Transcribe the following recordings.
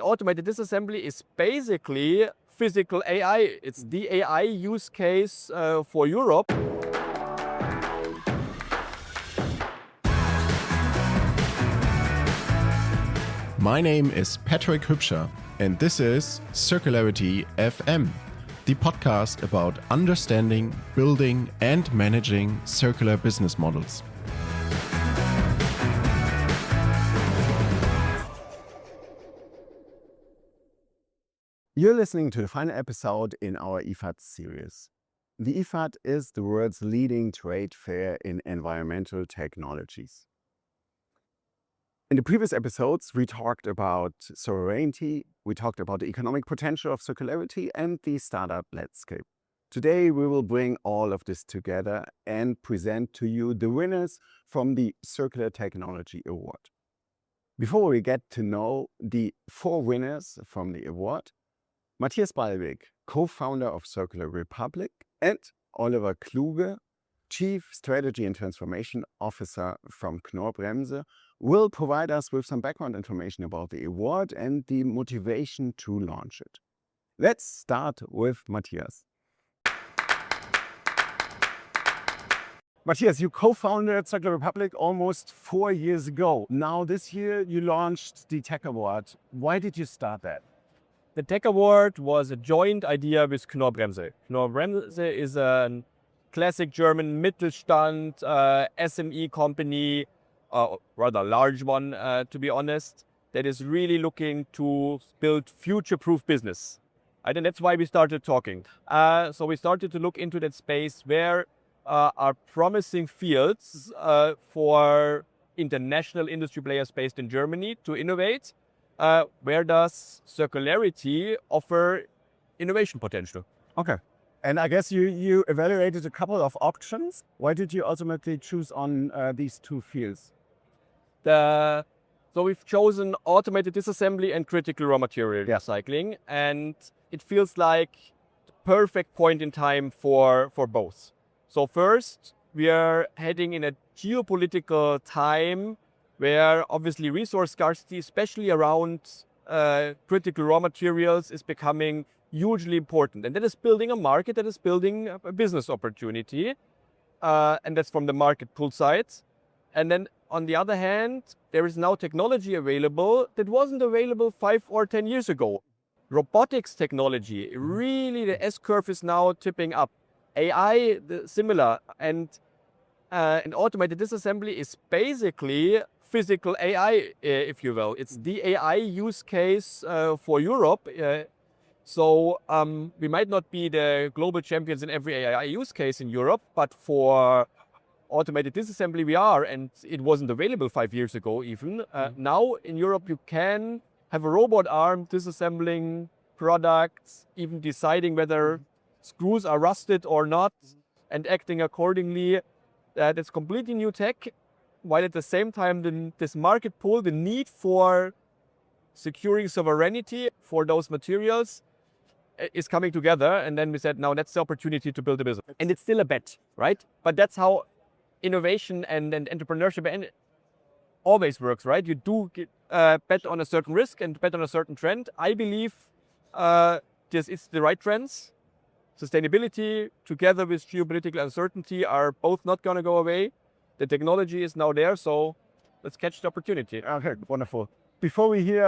Automated disassembly is basically physical AI. It's the AI use case for Europe. My name is Patrick Hübscher, and this is Circularity FM, the podcast about understanding, building, and managing circular business models. You're listening to the final episode in our IFAT series. The IFAT is the world's leading trade fair in environmental technologies. In the previous episodes, we talked about sovereignty, we talked about the economic potential of circularity and the startup landscape. Today, we will bring all of this together and present to you the winners from the Circular Technology Award. Before we get to know the 4 winners from the award, Matthias Ballweg, co-founder of Circular Republic, and Oliver Klug, Chief Strategy and Transformation Officer from Knorr-Bremse, will provide us with some background information about the award and the motivation to launch it. Let's start with Matthias. Matthias, you co-founded Circular Republic almost 4 years ago. Now this year you launched the Tech Award. Why did you start that? The Tech Award was a joint idea with Knorr-Bremse. Knorr-Bremse is a classic German Mittelstand SME company, rather large one to be honest, that is really looking to build future-proof business. I think that's why we started talking. So we started to look into that space where are promising fields for international industry players based in Germany to innovate. Where does circularity offer innovation potential? Okay. And I guess you evaluated a couple of options. Why did you ultimately choose on these 2 fields? So we've chosen automated disassembly and critical raw material recycling, and it feels like the perfect point in time for both. So first, we are heading in a geopolitical time where obviously resource scarcity, especially around critical raw materials, is becoming hugely important. And that is building a market, that is building a business opportunity. And that's from the market pull side. And then on the other hand, there is now technology available that wasn't available 5 or 10 years ago. Robotics technology, really the S-curve is now tipping up. AI, similar. And automated disassembly is basically physical AI, if you will. It's the AI use case for Europe. So we might not be the global champions in every AI use case in Europe, but for automated disassembly we are, and it wasn't available 5 years ago even. Now in Europe you can have a robot arm disassembling products, even deciding whether screws are rusted or not, and acting accordingly. That's completely new tech, while at the same time this market pull, the need for securing sovereignty for those materials is coming together. And then we said, now that's the opportunity to build a business. And it's still a bet, right? But that's how innovation and entrepreneurship always works, right? You do bet on a certain risk and bet on a certain trend. I believe this is the right trends. Sustainability together with geopolitical uncertainty are both not going to go away. The technology is now there, so let's catch the opportunity. Okay, wonderful. Before we hear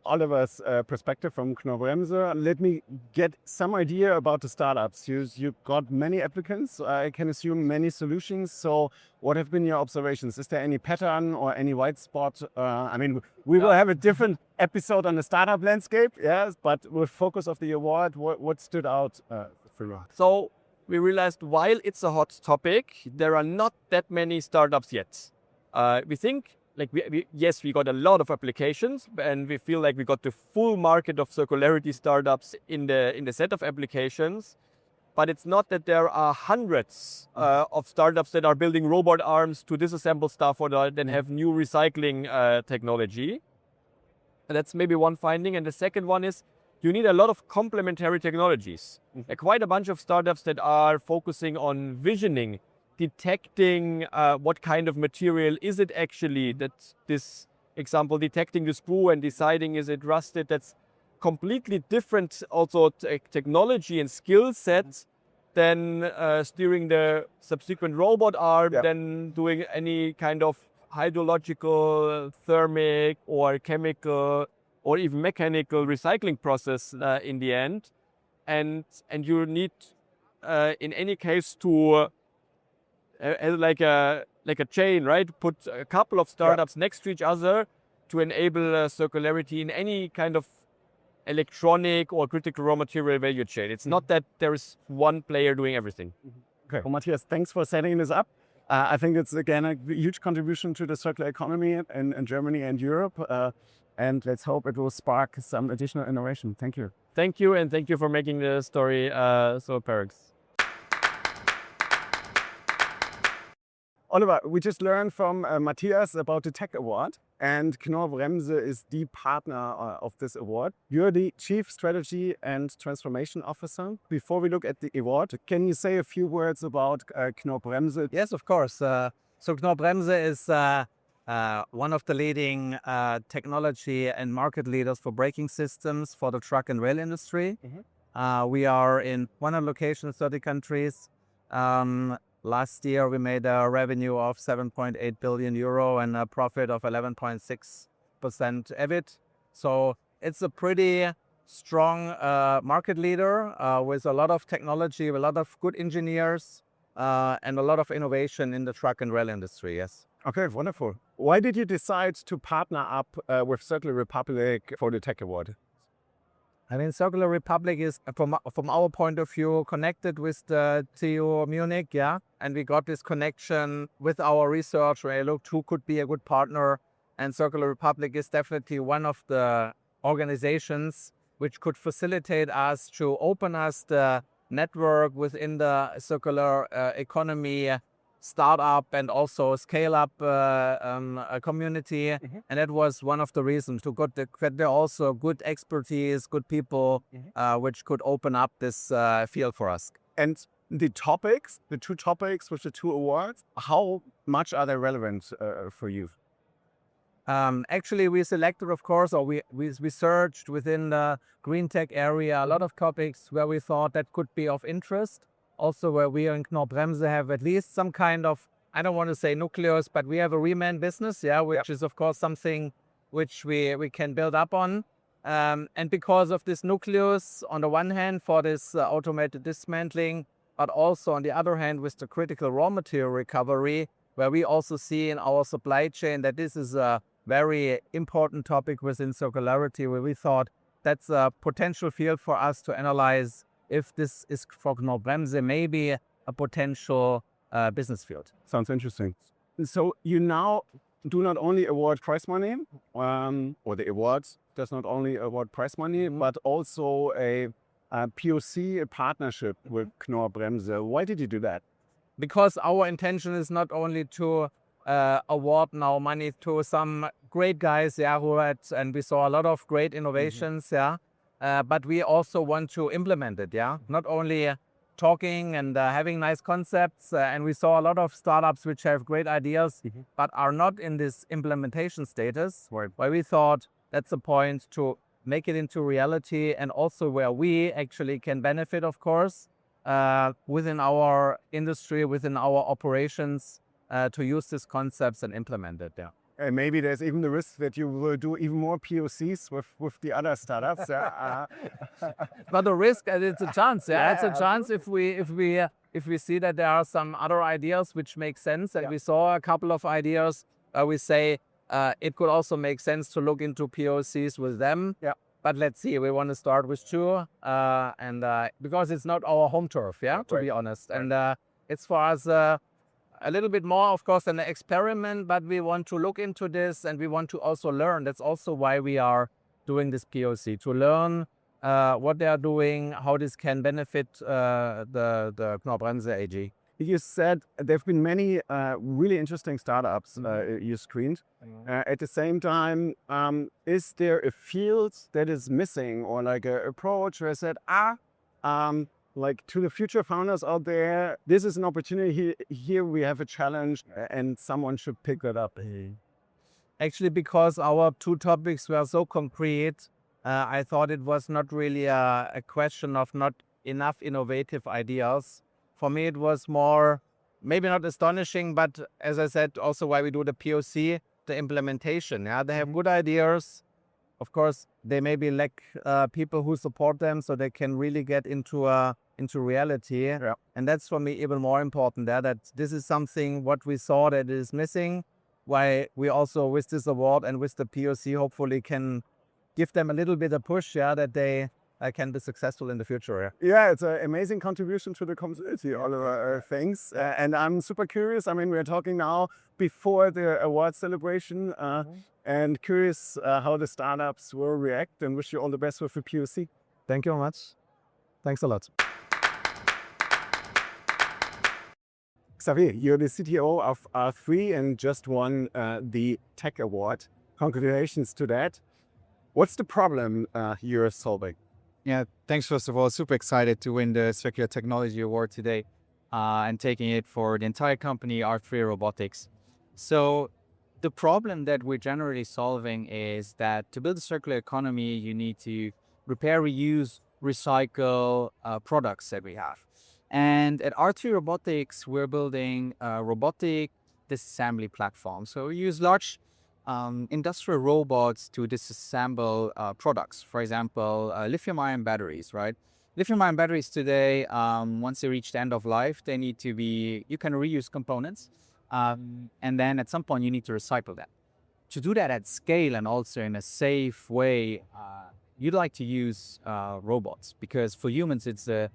Oliver's perspective from Knorr-Bremse, let me get some idea about the startups. You got many applicants, I can assume many solutions. So what have been your observations? Is there any pattern or any white spot? We will have a different episode on the startup landscape, yes, but with focus of the award, what stood out for you? So we realized while it's a hot topic, there are not that many startups yet. We think, like we got a lot of applications, and we feel like we got the full market of circularity startups in the set of applications. But it's not that there are hundreds of startups that are building robot arms to disassemble stuff or then have new recycling technology. And that's maybe one finding. And the second one is you need a lot of complementary technologies. Quite a bunch of startups that are focusing on visioning, detecting what kind of material is it actually that this example, detecting the screw and deciding is it rusted. That's completely different also technology and skill sets than steering the subsequent robot arm, than doing any kind of hydrological, thermic or chemical or even mechanical recycling process in the end. And you need in any case to like a chain, right? Put a couple of startups next to each other to enable circularity in any kind of electronic or critical raw material value chain. It's not that there is one player doing everything. Okay. Well, Matthias, thanks for setting this up. I think it's, again, a huge contribution to the circular economy in Germany and Europe. And let's hope it will spark some additional innovation. Thank you. Thank you, and thank you for making the story so paradox. Oliver, we just learned from Matthias about the Tech Award, and Knorr-Bremse is the partner of this award. You're the Chief Strategy and Transformation Officer. Before we look at the award, can you say a few words about Knorr-Bremse? Yes, of course. So Knorr-Bremse is one of the leading technology and market leaders for braking systems for the truck and rail industry. We are in 100 locations, 30 countries. Last year, we made a revenue of 7.8 billion euro and a profit of 11.6% EBIT. So it's a pretty strong market leader with a lot of technology, with a lot of good engineers, and a lot of innovation in the truck and rail industry, yes. Okay, wonderful. Why did you decide to partner up with Circular Republic for the Tech Award? I mean, Circular Republic is, from our point of view, connected with the TU Munich, and we got this connection with our research where I looked who could be a good partner, and Circular Republic is definitely one of the organizations which could facilitate us to open us the network within the circular economy startup and also scale up a community. And that was one of the reasons to get there also good expertise, good people, which could open up this field for us. And the topics, the two topics with the two awards, how much are they relevant for you? Actually, we selected, of course, or we searched within the green tech area a lot of topics where we thought that could be of interest. Also, where we in Knorr-Bremse have at least some kind of, I don't want to say nucleus, but we have a reman business, which is, of course, something which we can build up on. And because of this nucleus, on the one hand, for this automated dismantling, but also on the other hand, with the critical raw material recovery, where we also see in our supply chain that this is a very important topic within circularity, where we thought that's a potential field for us to analyze if this is for Knorr-Bremse maybe a potential business field. Sounds interesting. So you now do not only award prize money, or the awards does not only award prize money, but also a POC, a partnership with Knorr-Bremse. Why did you do that? Because our intention is not only to award now money to some great guys, who had, and we saw a lot of great innovations, but we also want to implement it, not only talking and having nice concepts, and we saw a lot of startups which have great ideas, but are not in this implementation status, where we thought that's a point to make it into reality, and also where we actually can benefit, of course, within our industry, within our operations, to use these concepts and implement it. And maybe there's even the risk that you will do even more POCs with the other startups. But the risk, it's a chance. It's a chance if we see that there are some other ideas which make sense, and we saw a couple of ideas. We say it could also make sense to look into POCs with them. But let's see. We want to start with two, and because it's not our home turf, to be honest, and it's for us. A little bit more, of course, an experiment, but we want to look into this and we want to also learn. That's also why we are doing this POC, to learn what they are doing, how this can benefit the Knorr-Bremse AG. You said there have been many really interesting startups you screened. At the same time, is there a field that is missing, or like an approach where I said, like to the future founders out there, this is an opportunity. Here we have a challenge and someone should pick that up. Actually, because our two topics were so concrete, I thought it was not really a question of not enough innovative ideas. For me, it was more, maybe not astonishing, but as I said, also why we do the POC, the implementation. Yeah, they have good ideas. Of course, they maybe lack people who support them so they can really get into reality. Yeah. And that's for me even more important there, that this is something what we saw that is missing. Why we also with this award and with the POC hopefully can give them a little bit of push, yeah, that they can be successful in the future. Yeah. Yeah, it's an amazing contribution to the community, Oliver. Thanks. And I'm super curious. I mean, we're talking now before the award celebration and curious how the startups will react, and wish you all the best with the POC. Thank you very much. Thanks a lot. Xavier, you're the CTO of R3 and just won the Tech Award. Congratulations to that. What's the problem you're solving? Yeah, thanks first of all. Super excited to win the Circular Technology Award today and taking it for the entire company, R3 Robotics. So the problem that we're generally solving is that to build a circular economy, you need to repair, reuse, recycle products that we have. And at R3 Robotics, we're building a robotic disassembly platform. So we use large industrial robots to disassemble products. For example, lithium-ion batteries, right? Lithium-ion batteries today, once they reach the end of life, they need to be, you can reuse components, and then at some point you need to recycle them. To do that at scale and also in a safe way, you'd like to use robots, because for humans it's a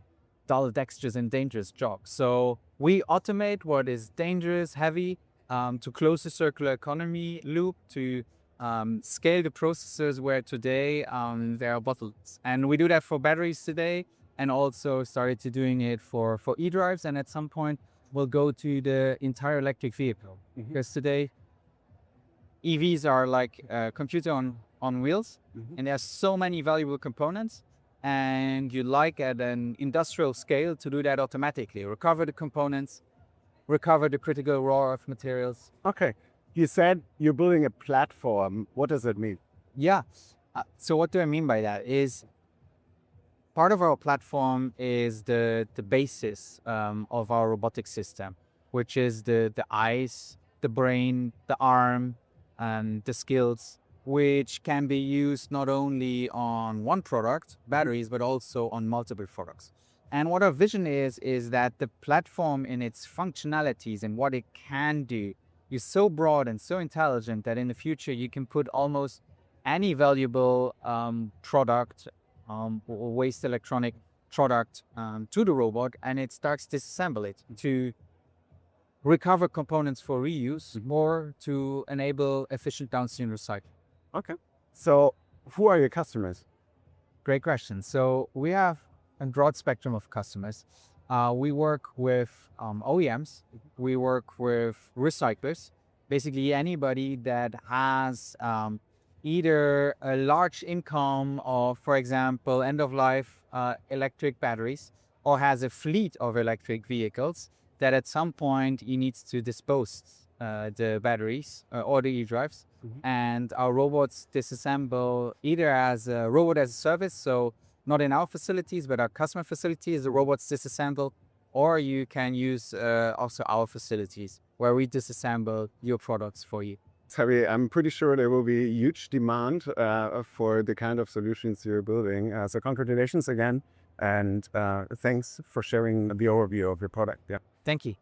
dull, dexterous, and dangerous job. So we automate what is dangerous, heavy, to close the circular economy loop, to scale the processes where today there are bottlenecks. And we do that for batteries today, and also started to doing it for e-drives, and at some point we'll go to the entire electric vehicle. Because today EVs are like a computer on wheels, and there's so many valuable components, and you like at an industrial scale to do that automatically, recover the components, recover the critical raw earth materials. Okay. You said you're building a platform. What does that mean? Yeah. So what do I mean by that is part of our platform is the basis of our robotic system, which is the eyes, the brain, the arm, and the skills, which can be used not only on one product, batteries, but also on multiple products. And what our vision is that the platform in its functionalities and what it can do is so broad and so intelligent that in the future you can put almost any valuable product or waste electronic product to the robot, and it starts to disassemble it to recover components for reuse or to enable efficient downstream recycling. Okay. So who are your customers? Great question. So we have a broad spectrum of customers. We work with OEMs, we work with recyclers, basically anybody that has either a large income of, for example, end-of-life electric batteries, or has a fleet of electric vehicles that at some point he needs to dispose the batteries or the e-drives. And our robots disassemble either as a robot as a service, so not in our facilities, but our customer facilities, the robots disassemble, or you can use also our facilities where we disassemble your products for you. Xavier, I'm pretty sure there will be huge demand for the kind of solutions you're building. So congratulations again, and thanks for sharing the overview of your product. Yeah. Thank you.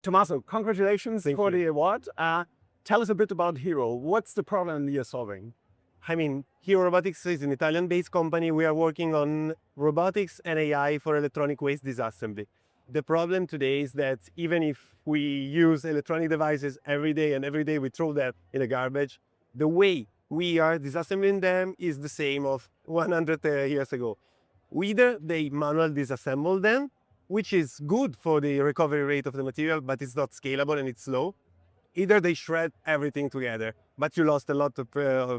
Tommaso, congratulations for the award. Tell us a bit about Hiro. What's the problem you're solving? I mean, Hiro Robotics is an Italian-based company. We are working on robotics and AI for electronic waste disassembly. The problem today is that even if we use electronic devices every day and every day we throw that in the garbage, the way we are disassembling them is the same of 100 years ago. Either they manually disassemble them, which is good for the recovery rate of the material, but it's not scalable and it's slow. Either they shred everything together, but you lost a lot of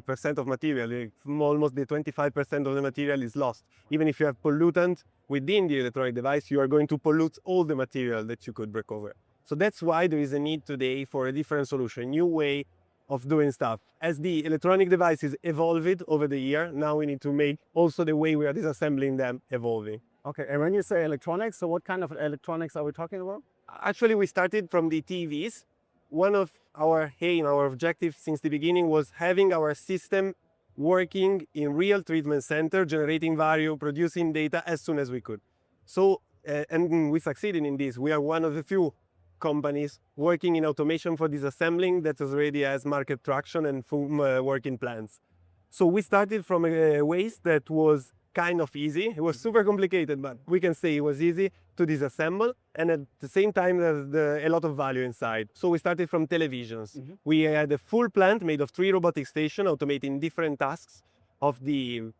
percent of material. Almost the 25% of the material is lost. Even if you have pollutant within the electronic device, you are going to pollute all the material that you could recover. So that's why there is a need today for a different solution, a new way of doing stuff. As the electronic devices evolved over the year, now we need to make also the way we are disassembling them evolving. Okay, and when you say electronics, so what kind of electronics are we talking about? Actually, we started from the TVs. One of our aim, our objective since the beginning was having our system working in real treatment center, generating value, producing data as soon as we could. So, and we succeeded in this. We are one of the few companies working in automation for disassembling that already has market traction and full working plans. So we started from a waste that was kind of easy. It was super complicated, but we can say it was easy to disassemble, and at the same time there's a lot of value inside. So we started from televisions. We had a full plant made of 3 robotic stations automating different tasks of the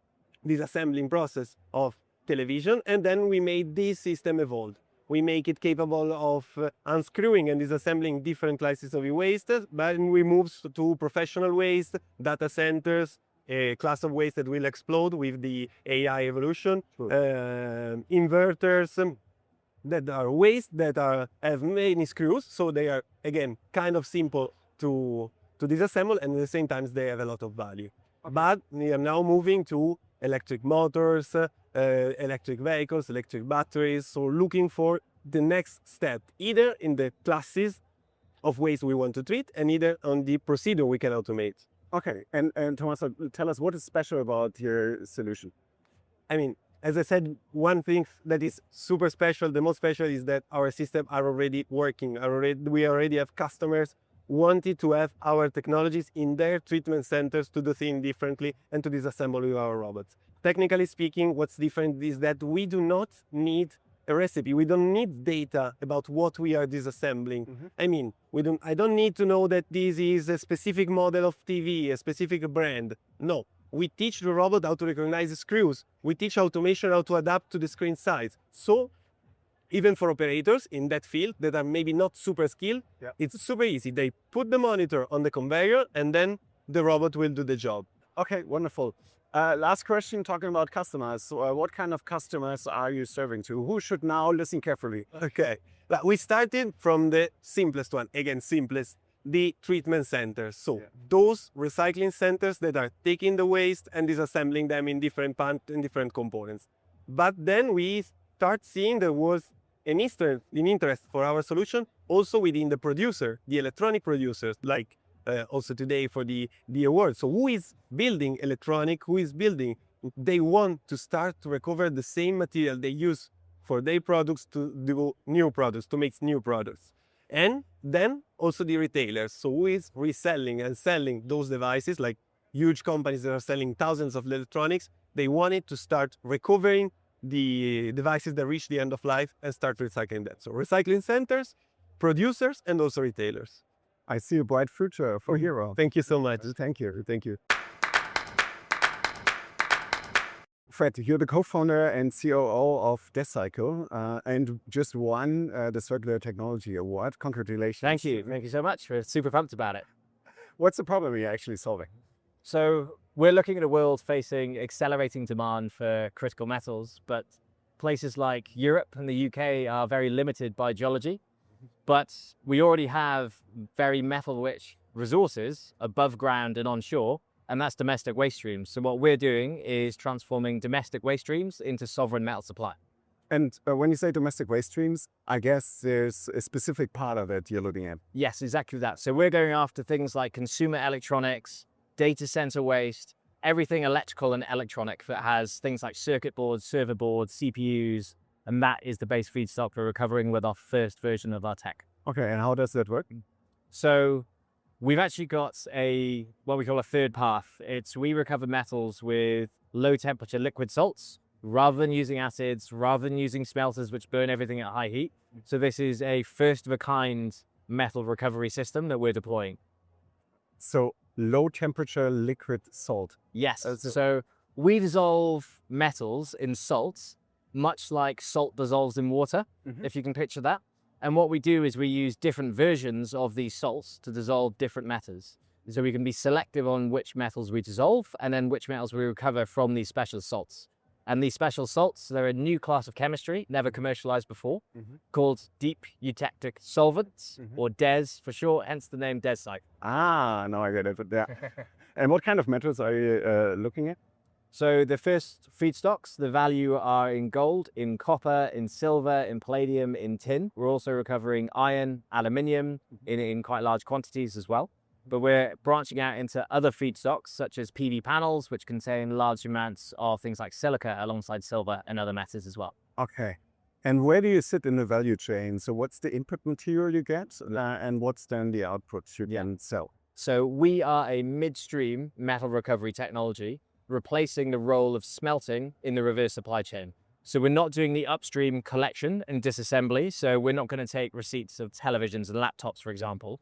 disassembling process of television, and then we made this system evolve. We make it capable of unscrewing and disassembling different classes of waste, but we move to professional waste, data centers, a class of waste that will explode with the AI evolution, inverters that are waste that have many screws, so they are again kind of simple to disassemble, and at the same time they have a lot of value. Okay. But we are now moving to electric motors, electric vehicles, electric batteries, so looking for the next step, either in the classes of waste we want to treat, and either on the procedure we can automate. Okay, and Tommaso, tell us what is special about your solution. I mean, as I said, one thing that is super special, the most special, is that our systems are already working. We already have customers wanted to have our technologies in their treatment centers to do things differently and to disassemble with our robots. Technically speaking, what's different is that we do not need a recipe. We don't need data about what we are disassembling. I mean, I don't need to know that this is a specific model of TV, a specific brand. No, we teach the robot how to recognize the screws. We teach automation how to adapt to the screen size. So even for operators in that field that are maybe not super skilled, it's super easy. They put the monitor on the conveyor and then the robot will do the job. Okay, wonderful. Last question, talking about customers. So, what kind of customers are you serving to? Who should now listen carefully? Okay, we started from the simplest one, again, simplest, the treatment centers. So those recycling centers that are taking the waste and disassembling them in different parts and different components. But then we start seeing there was an interest for our solution also within the producer, the electronic producers, like also today for the award. So who is building electronic? Who is building? They want to start to recover the same material they use for their products to do new products, to make new products. And then also the retailers. So who is reselling and selling those devices, like huge companies that are selling thousands of electronics? They wanted to start recovering the devices that reach the end of life and start recycling that. So recycling centers, producers, and also retailers. I see a bright future for Hiro. Thank you so much. Thank you. Thank you. Fred, you're the co-founder and COO of Descycle and just won the Circular Technology Award. Congratulations. Thank you. Thank you so much. We're super pumped about it. What's the problem you're actually solving? So we're looking at a world facing accelerating demand for critical metals, but places like Europe and the UK are very limited by geology. But we already have very metal-rich resources above ground and onshore, and that's domestic waste streams. So what we're doing is transforming domestic waste streams into sovereign metal supply. And when you say domestic waste streams, I guess there's a specific part of it you're looking at. Yes, exactly that. So we're going after things like consumer electronics, data center waste, everything electrical and electronic that has things like circuit boards, server boards, CPUs, and that is the base feedstock we're recovering with our first version of our tech. Okay, and how does that work? So we've actually got what we call a third path. We recover metals with low temperature liquid salts, rather than using acids, rather than using smelters which burn everything at high heat. So this is a first of a kind metal recovery system that we're deploying. So low temperature liquid salt. Yes, so we dissolve metals in salts, much like salt dissolves in water, if you can picture that. And what we do is we use different versions of these salts to dissolve different metals. So we can be selective on which metals we dissolve and then which metals we recover from these special salts. And these special salts, they're a new class of chemistry, never commercialized before, called deep eutectic solvents, or DES for short, hence the name Descycle. Ah, now I get it. Yeah. And what kind of metals are you looking at? So the first feedstocks, the value are in gold, in copper, in silver, in palladium, in tin. We're also recovering iron, aluminium in quite large quantities as well. But we're branching out into other feedstocks, such as PV panels, which contain large amounts of things like silica alongside silver and other metals as well. Okay. And where do you sit in the value chain? So what's the input material you get and what's then the output you can sell? So we are a midstream metal recovery technology, replacing the role of smelting in the reverse supply chain. So we're not doing the upstream collection and disassembly. So we're not going to take receipts of televisions and laptops, for example.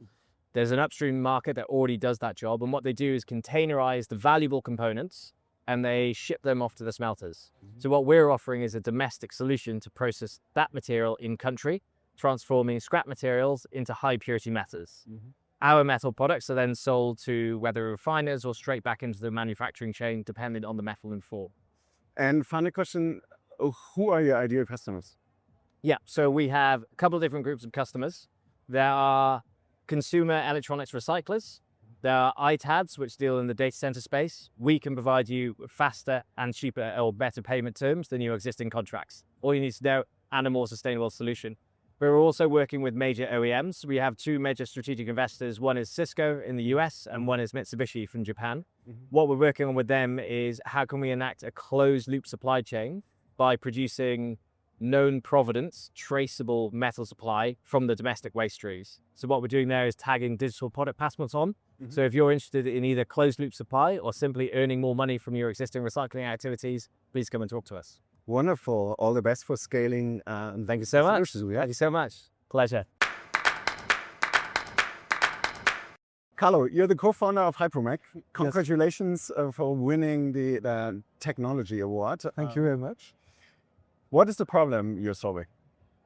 There's an upstream market that already does that job. And what they do is containerize the valuable components and they ship them off to the smelters. So what we're offering is a domestic solution to process that material in country, transforming scrap materials into high purity metals. Our metal products are then sold to whether refiners or straight back into the manufacturing chain, depending on the metal and form. And final question, who are your ideal customers? Yeah, so we have a couple of different groups of customers. There are consumer electronics recyclers. There are ITADs, which deal in the data center space. We can provide you faster and cheaper or better payment terms than your existing contracts. All you need to know, and a more sustainable solution. But we're also working with major OEMs. We have two major strategic investors. One is Cisco in the US and one is Mitsubishi from Japan. What we're working on with them is how can we enact a closed loop supply chain by producing known provenance, traceable metal supply from the domestic waste streams. So what we're doing there is tagging digital product passports on. So if you're interested in either closed loop supply or simply earning more money from your existing recycling activities, please come and talk to us. Wonderful. All the best for scaling. Thank you so much. Thank you so much. Pleasure. Carlo, you're the co-founder of HyProMag. Congratulations for winning the technology award. Thank you very much. What is the problem you're solving?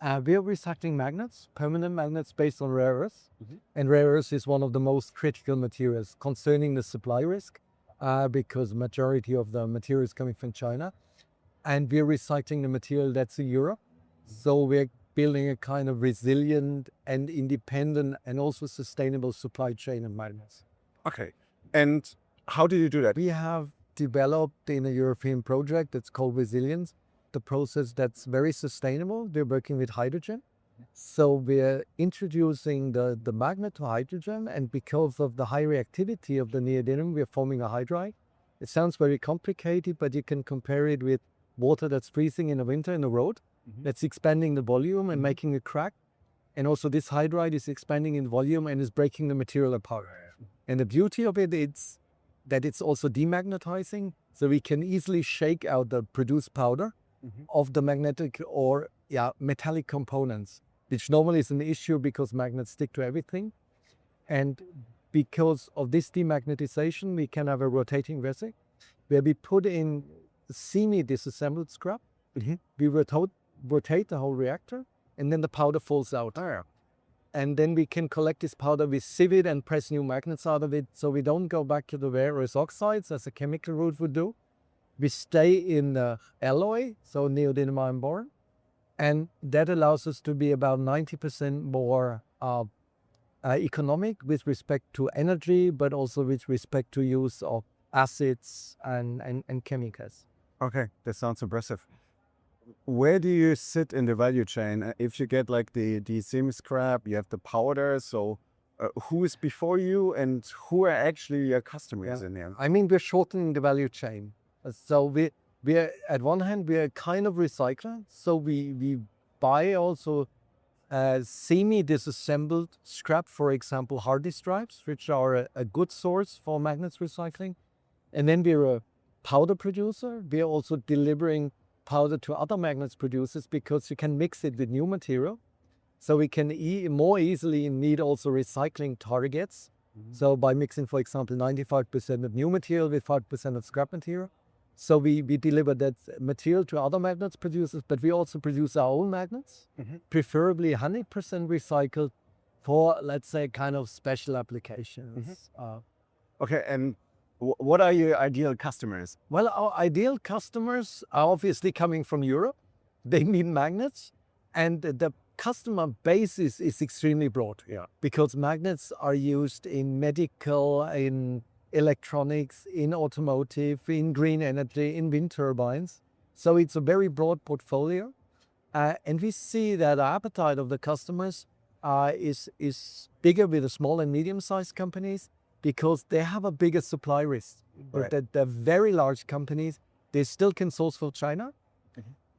We are recycling magnets, permanent magnets based on rare earths. And rare earths is one of the most critical materials concerning the supply risk because majority of the material is coming from China. And we're recycling the material that's in Europe. So we're building a kind of resilient and independent and also sustainable supply chain of magnets. Okay. And how do you do that? We have developed in a European project that's called Resilience, the process that's very sustainable. We're working with hydrogen. So we're introducing the magnet to hydrogen, and because of the high reactivity of the neodymium, we're forming a hydride. It sounds very complicated, but you can compare it with water that's freezing in the winter in the road. That's expanding the volume and making a crack. And also this hydride is expanding in volume and is breaking the material apart. And the beauty of it is that it's also demagnetizing, so we can easily shake out the produced powder of the magnetic or metallic components, which normally is an issue because magnets stick to everything. And because of this demagnetization, we can have a rotating resin where we put in semi-disassembled scrap. We rotate the whole reactor, and then the powder falls out. And then we can collect this powder, we sieve it and press new magnets out of it, so we don't go back to the rare earth oxides as a chemical route would do. We stay in the alloy, so neodymium iron boron, and that allows us to be about 90% more economic with respect to energy, but also with respect to use of acids and chemicals. Okay, that sounds impressive. Where do you sit in the value chain? If you get like the semi-scrap, you have the powder, so who is before you and who are actually your customers in there? I mean, we're shortening the value chain. So we're at one hand, we're a kind of recycler. So we buy also semi-disassembled scrap, for example, hard disk drives, which are a good source for magnets recycling. And then we're a powder producer. We're also delivering powder to other magnets producers because you can mix it with new material. So we can more easily meet also recycling targets. So by mixing, for example, 95% of new material with 5% of scrap material. So we deliver that material to other magnets producers, but we also produce our own magnets, preferably 100% recycled for, let's say, kind of special applications. Okay, and What are your ideal customers? Well, our ideal customers are obviously coming from Europe. They need magnets, and the customer base is extremely broad. Yeah. Because magnets are used in medical, in electronics, in automotive, in green energy, in wind turbines. So it's a very broad portfolio. And we see that the appetite of the customers is bigger with the small and medium-sized companies because they have a bigger supply risk. Right. But the very large companies, they still can source for China.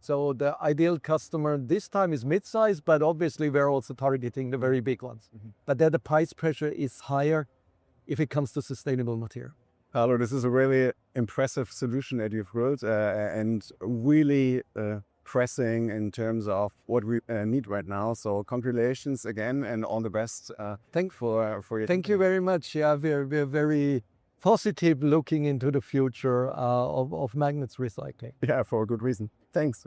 So the ideal customer this time is mid-size, but obviously we're also targeting the very big ones. But there the price pressure is higher if it comes to sustainable material. Paolo, this is a really impressive solution that you've built and really pressing in terms of what we need right now. So congratulations again and all the best. Thanks for your Thank you very much. Yeah, we're very positive looking into the future of magnets recycling. Yeah, for a good reason. Thanks.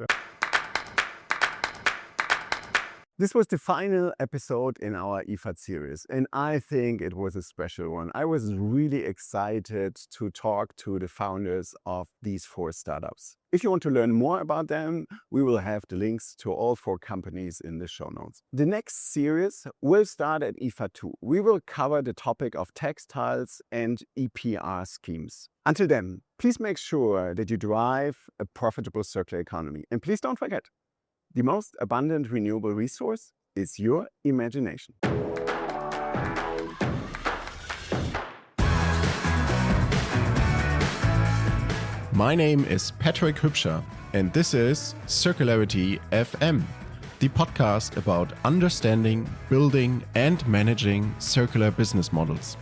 This was the final episode in our IFAT series, and I think it was a special one. I was really excited to talk to the founders of these 4 startups. If you want to learn more about them, we will have the links to all 4 companies in the show notes. The next series will start at IFAT 2. We will cover the topic of textiles and EPR schemes. Until then, please make sure that you drive a profitable circular economy. And please don't forget, the most abundant renewable resource is your imagination. My name is Patrick Hübscher, and this is Circularity FM, the podcast about understanding, building, and managing circular business models.